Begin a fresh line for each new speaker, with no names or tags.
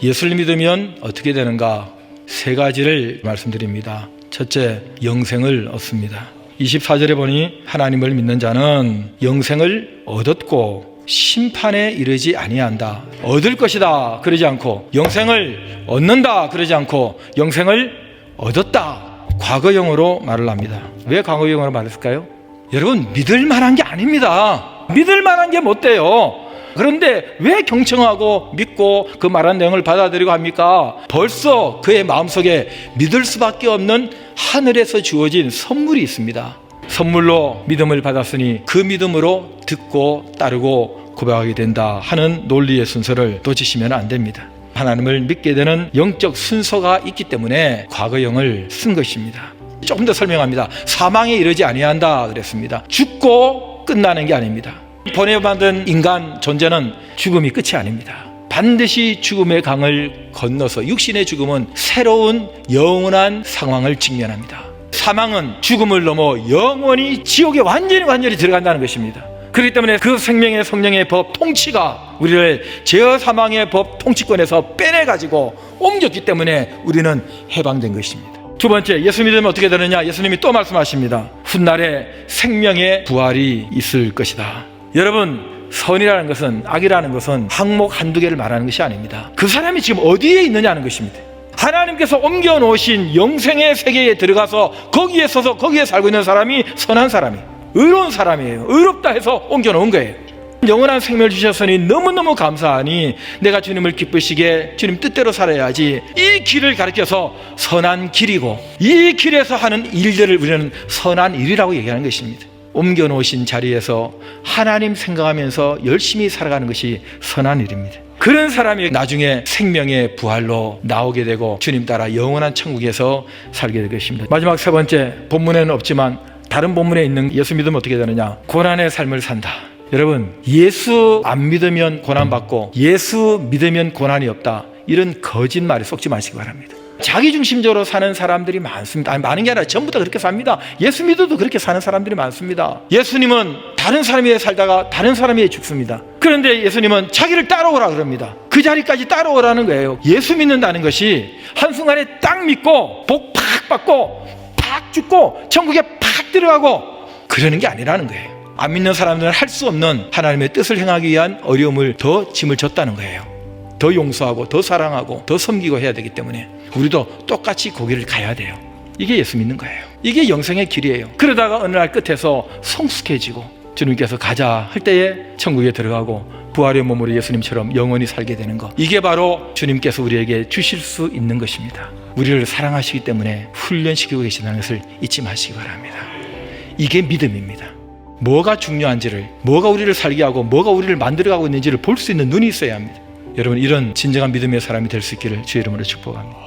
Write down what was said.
예수를 믿으면 어떻게 되는가? 세 가지를 말씀드립니다. 첫째, 영생을 얻습니다. 24절에 보니 하나님을 믿는 자는 영생을 얻었고 심판에 이르지 아니한다. 얻을 것이다 그러지 않고, 영생을 얻는다 그러지 않고, 영생을 얻었다, 과거형으로 말을 합니다. 왜 과거형으로 말했을까요? 여러분, 믿을 만한 게 아닙니다. 믿을 만한 게 못 돼요. 그런데 왜 경청하고 믿고 그 말한 내용을 받아들이고 합니까? 벌써 그의 마음속에 믿을 수밖에 없는 하늘에서 주어진 선물이 있습니다. 선물로 믿음을 받았으니 그 믿음으로 듣고 따르고 고백하게 된다 하는 논리의 순서를 놓치시면 안 됩니다. 하나님을 믿게 되는 영적 순서가 있기 때문에 과거형을 쓴 것입니다. 조금 더 설명합니다. 사망에 이르지 아니한다 그랬습니다. 죽고 끝나는 게 아닙니다. 본해받은 인간 존재는 죽음이 끝이 아닙니다. 반드시 죽음의 강을 건너서 육신의 죽음은 새로운 영원한 상황을 직면합니다. 사망은 죽음을 넘어 영원히 지옥에 완전히 들어간다는 것입니다. 그렇기 때문에 그 생명의 성령의 법 통치가 우리를 죄와 사망의 법 통치권에서 빼내가지고 옮겼기 때문에 우리는 해방된 것입니다. 두 번째, 예수 믿으면 어떻게 되느냐? 예수님이 또 말씀하십니다. 훗날에 생명의 부활이 있을 것이다. 여러분, 선이라는 것은, 악이라는 것은 항목 한두 개를 말하는 것이 아닙니다. 그 사람이 지금 어디에 있느냐는 것입니다. 하나님께서 옮겨놓으신 영생의 세계에 들어가서 거기에 서서 거기에 살고 있는 사람이 선한 사람이에요. 의로운 사람이에요. 의롭다 해서 옮겨놓은 거예요. 영원한 생명을 주셨으니 너무너무 감사하니 내가 주님을 기쁘시게 주님 뜻대로 살아야지, 이 길을 가르쳐서 선한 길이고 이 길에서 하는 일들을 우리는 선한 일이라고 얘기하는 것입니다. 옮겨놓으신 자리에서 하나님 생각하면서 열심히 살아가는 것이 선한 일입니다. 그런 사람이 나중에 생명의 부활로 나오게 되고 주님 따라 영원한 천국에서 살게 될 것입니다. 마지막 세 번째, 본문에는 없지만 다른 본문에 있는 예수 믿으면 어떻게 되느냐? 고난의 삶을 산다. 여러분, 예수 안 믿으면 고난받고 예수 믿으면 고난이 없다, 이런 거짓말에 속지 마시기 바랍니다. 자기중심적으로 사는 사람들이 많습니다. 아니, 많은 게 아니라 전부 다 그렇게 삽니다. 예수 믿어도 그렇게 사는 사람들이 많습니다. 예수님은 다른 사람이 위해 살다가 다른 사람이 위해 죽습니다. 그런데 예수님은 자기를 따라오라 그럽니다. 그 자리까지 따라오라는 거예요. 예수 믿는다는 것이 한순간에 딱 믿고 복 팍 받고 팍 죽고 천국에 팍 들어가고 그러는 게 아니라는 거예요. 안 믿는 사람들은 할 수 없는 하나님의 뜻을 행하기 위한 어려움을 더 짐을 졌다는 거예요. 더 용서하고 더 사랑하고 더 섬기고 해야 되기 때문에 우리도 똑같이 거기를 가야 돼요. 이게 예수 믿는 거예요. 이게 영생의 길이에요. 그러다가 어느 날 끝에서 성숙해지고 주님께서 가자 할 때에 천국에 들어가고 부활의 몸으로 예수님처럼 영원히 살게 되는 것, 이게 바로 주님께서 우리에게 주실 수 있는 것입니다. 우리를 사랑하시기 때문에 훈련시키고 계시다는 것을 잊지 마시기 바랍니다. 이게 믿음입니다. 뭐가 중요한지를, 뭐가 우리를 살게 하고 뭐가 우리를 만들어가고 있는지를 볼 수 있는 눈이 있어야 합니다. 여러분, 이런 진정한 믿음의 사람이 될 수 있기를 주의 이름으로 축복합니다.